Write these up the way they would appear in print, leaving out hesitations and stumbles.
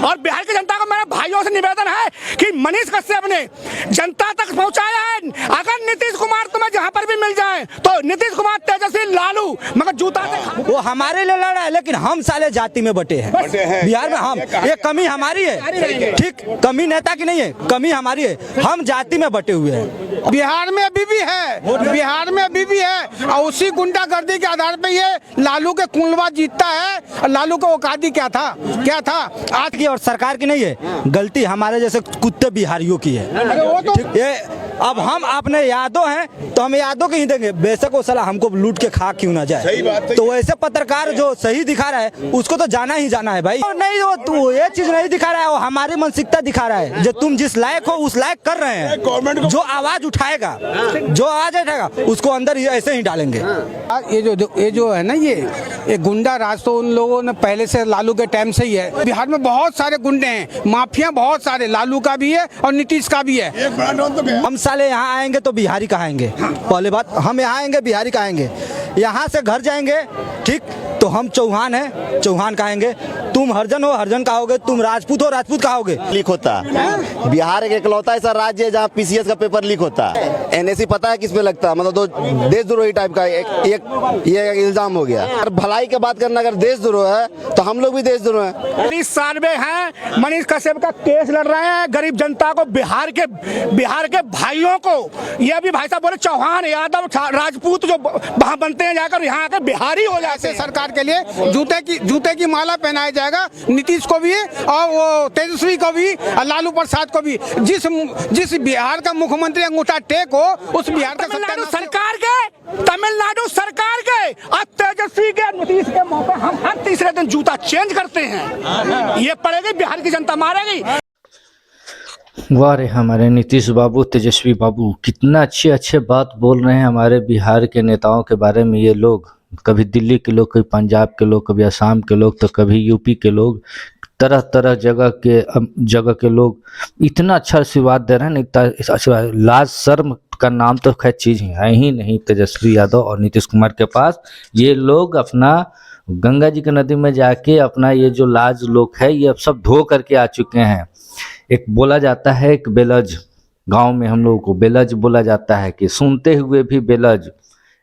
और बिहार की जनता को मेरे भाइयों से निवेदन है कि मनीष कश्यप ने जनता तक पहुंचाया है। अगर नीतीश कुमार तुम्हें जहां पर भी मिल जाए तो नीतीश कुमार, तेजस्वी, लालू, मगर जूता से वो हमारे लिए लड़ रहा है, लेकिन हम साले जाति में बटे हैं बिहार में। हम ये कमी हमारी है, ठीक, कमी नेता की नहीं है, कमी हमारी है, हम जाति में बटे हुए हैं। बिहार में अभी भी है, बिहार में अभी भी है, और उसी गुंडागर्दी के आधार पे ये लालू के कुंडवा जीतता है। लालू का औकाती क्या था आज की और सरकार की नहीं है, गलती हमारे जैसे कुत्ते बिहारियों की है। वो तो ये अब हम अपने यादों हैं तो हम यादों के ही देंगे, बेशक वो साला हमको लूट के खा क्यों ना जाए। तो वैसे पत्रकार जो सही दिखा रहा है उसको तो जाना ही जाना है भाई। और नहीं, वो तू ये चीज नहीं दिखा रहा है, वो हमारी मानसिकता दिखा रहा है। जो तुम जिस लायक हो उस लायक कर रहे हैं। जो आवाज उठाएगा, उसको अंदर ऐसे ही डालेंगे। ये जो है ना, ये गुंडा राज तो उन लोगों ने पहले से, लालू के टाइम से ही है। बिहार में बहुत सारे गुंडे हैं, माफिया बहुत सारे, लालू का भी है और नीतीश का भी है। हम साले यहाँ आएंगे तो बिहारी कहाएंगे। पहले बात, हम यहाँ आएंगे बिहारी कहाएंगे। यहाँ से घर जाएंगे, ठीक, तो हम चौहान हैं, चौहान कहेंगे। तुम हरिजन हो, हरिजन कहोगे। तुम राजपूत हो, राजपूत कहोगे। लीक होता बिहार एक इकलौता ऐसा राज्य है जहाँ पीसीएस का पेपर लीक होता है। एनएससी पता है किस पे लगता है, मतलब दो देशद्रोही टाइप का ये इल्जाम हो गया। और भलाई की बात करना, अगर देशद्रोह है तो हम लोग भी देशद्रोह हैं। 20 साल में हैं, मनीष कश्यप का केस लड़ रहे हैं। गरीब जनता को, बिहार के भाइयों को, ये भी भाई साहब बोले चौहान, यादव, राजपूत जो वहाँ बनते हैं, जाकर यहाँ आकर बिहारी हो जाते हैं। सरकार के लिए जूते की माला पहनाया जाएगा, नीतीश को भी और वो तेजस्वी को भी और लालू प्रसाद को भी। जिस बिहार का मुख्यमंत्री अंगूठा टेक हो, उस बिहार का तमिलनाडु सरकार के और तेजस्वी के, नीतीश के मौके हम हर तीसरे दिन जूता चेंज करते हैं। ये पड़ेगी, बिहार की जनता मारेगी। वाह रे हमारे नीतीश बाबू, तेजस्वी बाबू, कितना अच्छे बात बोल रहे हैं हमारे बिहार के नेताओं के बारे में। ये लोग, कभी दिल्ली के लोग, कभी पंजाब के लोग, कभी असम के लोग, तो कभी यूपी के लोग, तरह तरह जगह के लोग इतना अच्छा आशीर्वाद दे रहे हैं। इतना आशीर्वाद, लाज शर्म का नाम तो खैर चीज़ है ही नहीं तेजस्वी यादव और नीतीश कुमार के पास। ये लोग अपना गंगा जी की नदी में जाके अपना ये जो लाज लोग है, ये अब सब धो करके आ चुके हैं। एक बोला जाता है, एक बेलज, गांव में हम लोगों को बेलज बोला जाता है कि सुनते हुए भी बेलज।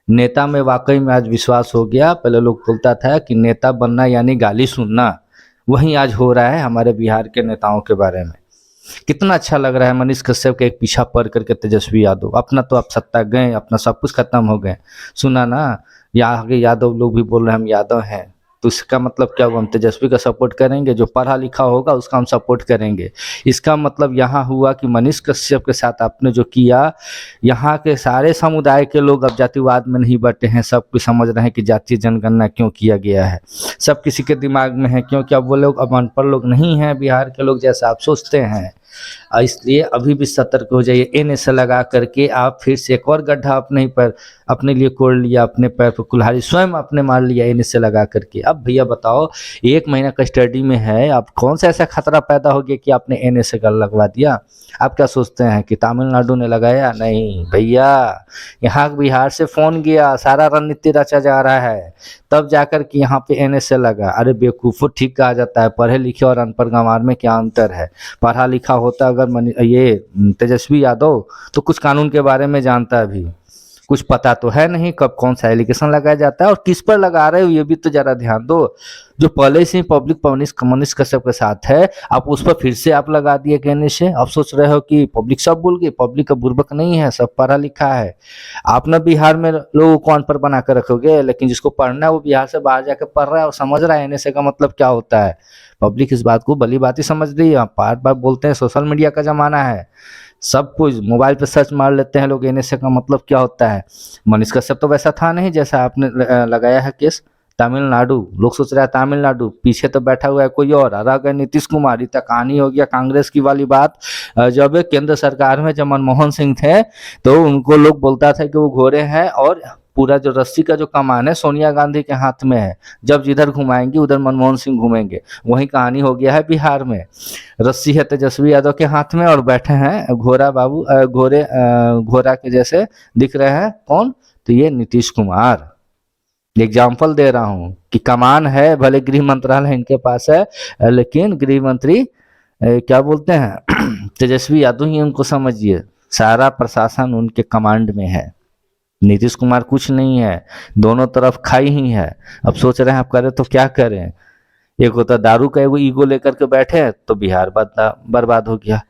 नेता में वाकई में आज विश्वास हो गया। पहले लोग बोलता था कि नेता बनना यानी गाली सुनना, वही आज हो रहा है हमारे बिहार के नेताओं के बारे में। कितना अच्छा लग रहा है मनीष कश्यप के एक पीछा पड़ करके तेजस्वी यादव। अपना तो आप सत्ता गए, अपना सब कुछ खत्म हो गए। सुना ना, यहाँ के यादव लोग भी बोल रहे हैं हम यादव हैं, तो इसका मतलब क्या हुआ? हम तेजस्वी का सपोर्ट करेंगे, जो पढ़ा लिखा होगा उसका हम सपोर्ट करेंगे। इसका मतलब यहाँ हुआ कि मनीष कश्यप के साथ आपने जो किया, यहाँ के सारे समुदाय के लोग अब जातिवाद में नहीं बटे हैं। सब कुछ समझ रहे हैं कि जातीय जनगणना क्यों किया गया है, सब किसी के दिमाग में है, क्योंकि अब वो लोग अब अनपढ़ लोग नहीं हैं बिहार के लोग जैसा आप सोचते हैं। इसलिए अभी भी सतर्क हो जाइए। एनएसए लगा करके आप फिर से एक और गड्ढा अपने लिए कोड़ लिया, अपने पैर पर कुल्हाड़ी स्वयं आपने मार लिया एनएसए लगा करके। अब भैया बताओ, 1 महीना का स्टडी में है, अब कौन सा ऐसा खतरा पैदा हो गया कि आपने एनएसए का लगवा दिया? आप क्या सोचते हैं कि तमिलनाडु ने लगाया? नहीं भैया, यहाँ बिहार से फोन गया, सारा रणनीति रचा जा रहा है, तब जाकर कि यहाँ पे एनएसए लगा। अरे बेवकूफ़ो, ठीक कहा जाता है, पढ़े लिखे और अनपढ़ गंवार में क्या अंतर है? पढ़ा लिखा होता अगर ये तेजस्वी यादव तो कुछ कानून के बारे में जानता है, भी कुछ पता तो है नहीं कब कौन सा एलिगेशन लगाया जाता है और किस पर लगा रहे हो, ये भी तो जरा ध्यान दो। जो पहले से ही पब्लिक मनीष कश्यप के साथ है, आप उस पर फिर से आप लगा दिए कहने से। आप सोच रहे हो कि पब्लिक सब भूल गई? पब्लिक का बुर्बक नहीं है, सब पढ़ा लिखा है। आपने बिहार में लोगों को अनपढ़ बना कर रखोगे, लेकिन जिसको पढ़ना है वो बिहार से बाहर जाकर पढ़ रहा है और समझ रहा है एनएसए का मतलब क्या होता है। पब्लिक इस बात को भली बात ही समझ रही है। बार बार बोलते हैं सोशल मीडिया का जमाना है, सब कुछ मोबाइल पे सर्च मार लेते हैं लोग, एनएसए का मतलब क्या होता है। मनीष कश्यप तो वैसा था नहीं जैसा आपने लगाया है केस। तमिलनाडु, लोग सोच रहे हैं तमिलनाडु, पीछे तो बैठा हुआ है कोई और, रह गए नीतीश कुमार। इतना कहानी हो गया कांग्रेस की वाली बात। जब केंद्र सरकार में जब मनमोहन सिंह थे तो उनको लोग बोलता था कि वो घोड़े हैं और पूरा जो रस्सी का जो कमान है सोनिया गांधी के हाथ में है, जब जिधर घुमाएंगे उधर मनमोहन सिंह घूमेंगे। वही कहानी हो गया है बिहार में। रस्सी है तेजस्वी यादव के हाथ में और बैठे हैं घोड़ा बाबू, घोड़ा के जैसे दिख रहे हैं। कौन? तो ये नीतीश कुमार। एग्जाम्पल दे रहा हूं कि कमान है, भले गृह मंत्रालय इनके पास है, लेकिन गृह मंत्री क्या बोलते हैं तेजस्वी यादव ही उनको समझिए, सारा प्रशासन उनके कमांड में है। नीतीश कुमार कुछ नहीं है, दोनों तरफ खाई ही है। अब सोच रहे हैं आप करें तो क्या करें। एक होता दारू का एगो ईगो लेकर के बैठे तो बिहार बर्बाद हो गया।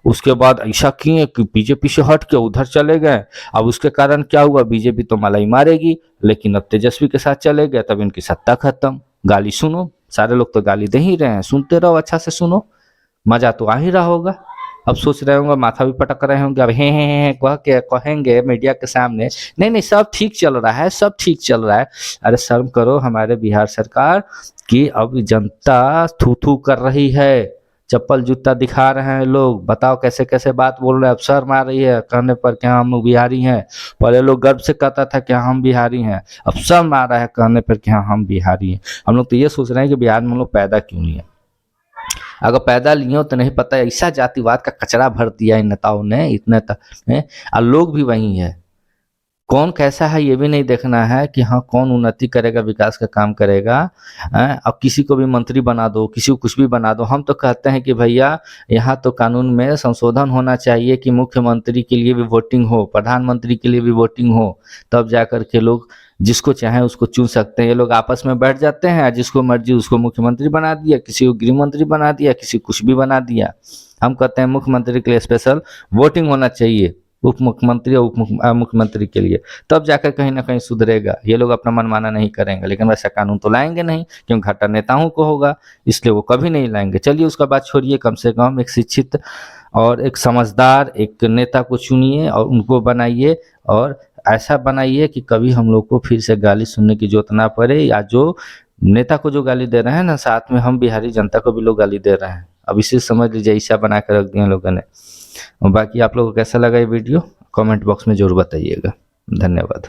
उसके बाद ऐसा किए कि बीजेपी से हट के उधर चले गए। अब उसके कारण क्या हुआ, बीजेपी तो मलाई मारेगी, लेकिन अब तेजस्वी के साथ चले गए, तब इनकी सत्ता खत्म। गाली सुनो, सारे लोग तो गाली दे ही रहे हैं, सुनते रहो, अच्छा से सुनो, मजा तो आ ही रहा होगा। अब सोच रहे होंगे, माथा भी पटक रहे होंगे, अब हे कह के कहेंगे मीडिया के सामने नहीं नहीं सब ठीक चल रहा है, सब ठीक चल रहा है। अरे शर्म करो हमारे बिहार सरकार कि अब जनता थू थू कर रही है, चप्पल जूता दिखा रहे हैं लोग। बताओ कैसे कैसे बात बोल रहे हैं। अब शर्म आ रही है कहने पर कि हम बिहारी हैं। पहले लोग गर्व से कहता था कि हम बिहारी हैं, अब शर्म आ रहा है कहने पर कि हाँ हम बिहारी हैं। हम लोग तो ये सोच रहे हैं कि बिहार में हम लोग पैदा क्यों नहीं है। अगर पैदा लिए हो तो नहीं पता, ऐसा जातिवाद का कचरा भर दिया इन नेताओं ने इतने तक, और लोग भी वही है। कौन कैसा है ये भी नहीं देखना है कि हाँ कौन उन्नति करेगा, विकास का काम करेगा। अब किसी को भी मंत्री बना दो, किसी को कुछ भी बना दो। हम तो कहते हैं कि भैया यहाँ तो कानून में संशोधन होना चाहिए कि मुख्यमंत्री के लिए भी वोटिंग हो, प्रधानमंत्री के लिए भी वोटिंग हो, तब जाकर के लोग जिसको चाहे उसको चुन सकते हैं। ये लोग आपस में बैठ जाते हैं, जिसको मर्जी उसको मुख्यमंत्री बना दिया, किसी को गृह मंत्री बना दिया, किसी को कुछ भी बना दिया। हम कहते हैं मुख्यमंत्री के लिए स्पेशल वोटिंग होना चाहिए, उप मुख्यमंत्री और मुख्यमंत्री के लिए, तब जाकर कहीं ना कहीं सुधरेगा। ये लोग अपना मनमाना नहीं करेंगे, लेकिन वैसा कानून तो लाएंगे नहीं, क्योंकि घाटा नेताओं को होगा, इसलिए वो कभी नहीं लाएंगे। चलिए उसका बात छोड़िए, कम से कम एक शिक्षित और एक समझदार एक नेता को चुनिए और उनको बनाइए, और ऐसा बनाइए कि कभी हम लोग को फिर से गाली सुनने की जरूरत ना पड़े, या जो नेता को जो गाली दे रहे हैं ना, साथ में हम बिहारी जनता को भी लोग गाली दे रहे हैं। अब इसे समझ लीजिए, ऐसा बना कर रख दिए लोगों ने। और बाकी आप लोगों को कैसा लगा ये वीडियो कमेंट बॉक्स में जरूर बताइएगा। धन्यवाद।